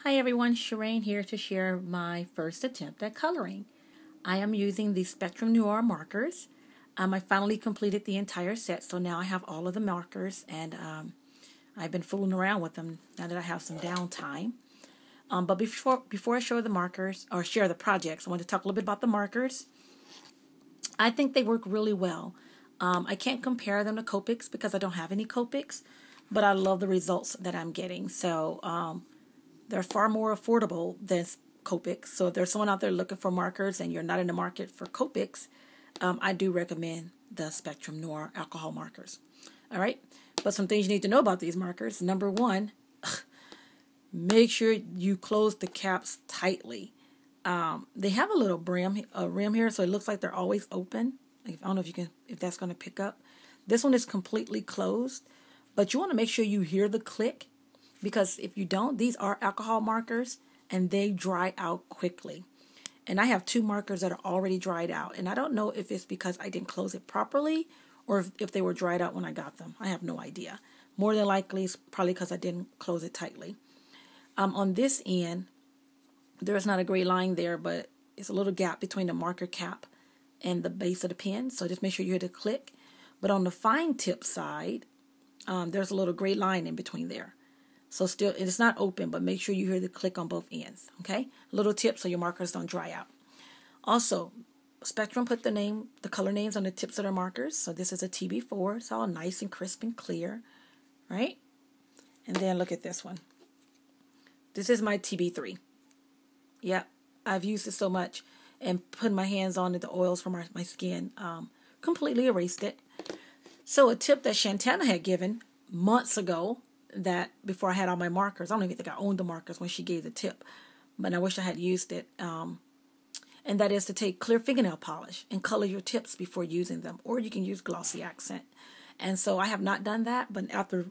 Hi everyone, Shireen here to share my first attempt at coloring. I am using the Spectrum Noir Markers. I finally completed the entire set, so now I have all of the markers, and I've been fooling around with them now that I have some downtime. But before I show the markers, or share the projects, I want to talk a little bit about the markers. I think they work really well. I can't compare them to Copics because I don't have any Copics, but I love the results that I'm getting. So they're far more affordable than Copics. So if there's someone out there looking for markers and you're not in the market for Copics, I do recommend the Spectrum Noir alcohol markers. All right, but some things you need to know about these markers. Number one, make sure you close the caps tightly. They have a little rim here, so it looks like they're always open. I don't know if that's going to pick up. This one is completely closed, but you want to make sure you hear the click, because if you don't, these are alcohol markers and they dry out quickly. And I have two markers that are already dried out, and I don't know if it's because I didn't close it properly or if they were dried out when I got them. I have no idea. More than likely, it's probably because I didn't close it tightly. On this end, there's not a gray line there, but it's a little gap between the marker cap and the base of the pen, so just make sure you hear the click. But on the fine tip side, there's a little gray line in between there. So still, it's not open, but make sure you hear the click on both ends, okay? A little tip so your markers don't dry out. Also, Spectrum put the color names on the tips of their markers. So this is a TB4. It's all nice and crisp and clear, right? And then look at this one. This is my TB3. Yep, I've used it so much and put my hands on it, the oils from my skin, completely erased it. So a tip that Shantana had given months ago, that before I had all my markers, I don't even think I owned the markers when she gave the tip, but I wish I had used it, and that is to take clear fingernail polish and color your tips before using them, or you can use glossy accent. And so I have not done that, but after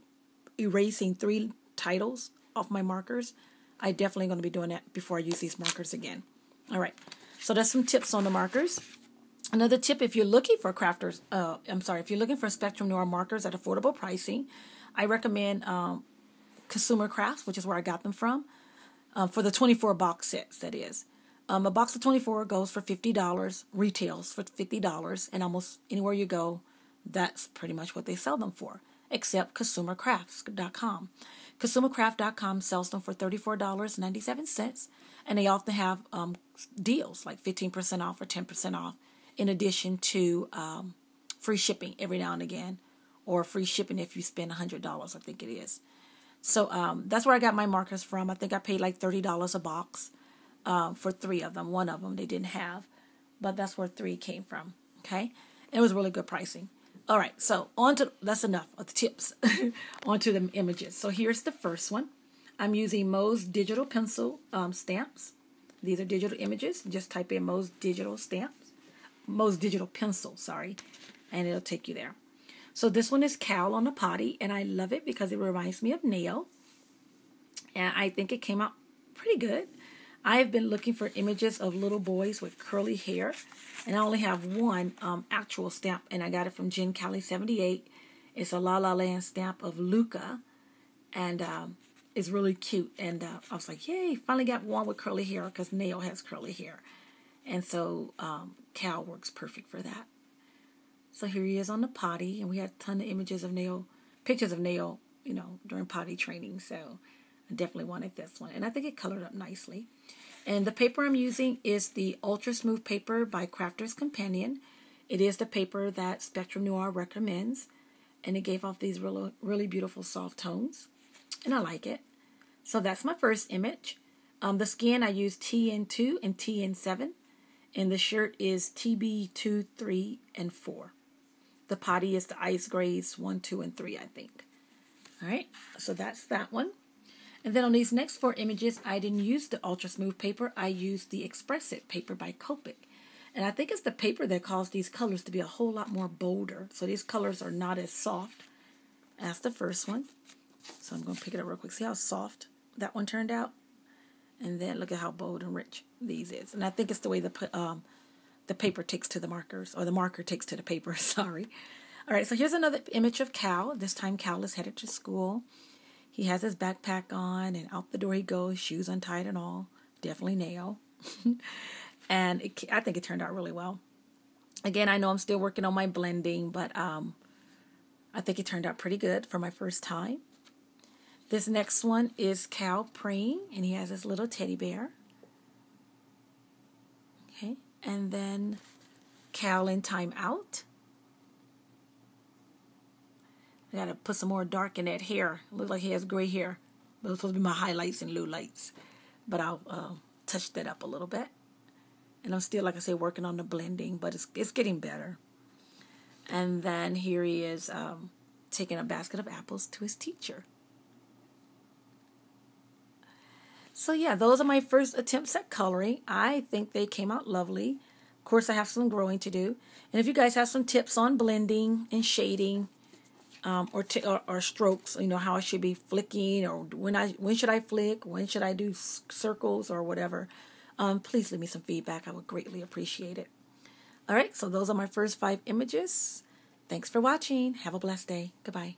erasing 3 titles off my markers, I definitely going to be doing that before I use these markers again. All right, so that's some tips on the markers. Another tip, if you're looking for if you're looking for Spectrum Noir markers at affordable pricing, I recommend Consumer Crafts, which is where I got them from, for the 24 box sets, that is. A box of 24 goes for $50, retails for $50, and almost anywhere you go, that's pretty much what they sell them for, except ConsumerCrafts.com. ConsumerCraft.com sells them for $34.97, and they often have deals like 15% off or 10% off, in addition to free shipping every now and again, or free shipping if you spend $100, I think it is. So that's where I got my markers from. I think I paid like $30 a box for 3 of them. One of them they didn't have, but that's where 3 came from. Okay, and it was really good pricing. All right, so that's enough of the tips. Onto the images. So here's the first one. I'm using Mo's digital pencil stamps. These are digital images. Just type in Mo's digital stamps, Mo's digital pencil, sorry, and it'll take you there. So this one is Cal on the potty, and I love it because it reminds me of Nail, and I think it came out pretty good. I have been looking for images of little boys with curly hair, and I only have one actual stamp, and I got it from Jen Cali 78. It's a La La Land stamp of Luca, and it's really cute. And I was like, yay, finally got one with curly hair, because Nail has curly hair. And so Cal works perfect for that. So here he is on the potty, and we had a ton of images of Nail, pictures of Nail, during potty training. So I definitely wanted this one, and I think it colored up nicely. And the paper I'm using is the Ultra Smooth paper by Crafter's Companion. It is the paper that Spectrum Noir recommends, and it gave off these really, really beautiful soft tones, and I like it. So that's my first image. The skin, I use TN2 and TN7, and the shirt is TB2, 3, and 4. The potty is the ice grays 1, 2, and 3, I think. All right, so that's that one. And then on these next 4 images, I didn't use the Ultra Smooth paper. I used the Expressive paper by Copic. And I think it's the paper that caused these colors to be a whole lot more bolder. So these colors are not as soft as the first one. So I'm going to pick it up real quick. See how soft that one turned out? And then look at how bold and rich these is. And I think it's the way the paper takes to the markers, or the marker takes to the paper, sorry. All right, so here's another image of Cal. This time Cal is headed to school. He has his backpack on, and out the door he goes, shoes untied and all. Definitely nail. And I think it turned out really well. Again, I know I'm still working on my blending, but I think it turned out pretty good for my first time. This next one is Cal praying, and he has his little teddy bear. Okay, and then Cal in time out. I gotta put some more dark in that hair. It looks like he has gray hair. But it's supposed to be my highlights and lowlights. But I'll touch that up a little bit. And I'm still, like I say, working on the blending, but it's getting better. And then here he is taking a basket of apples to his teacher. So yeah, those are my first attempts at coloring. I think they came out lovely. Of course, I have some growing to do. And if you guys have some tips on blending and shading, or strokes, you know, how I should be flicking, or when should I flick, when should I do circles or whatever, please leave me some feedback. I would greatly appreciate it. All right, so those are my first 5 images. Thanks for watching. Have a blessed day. Goodbye.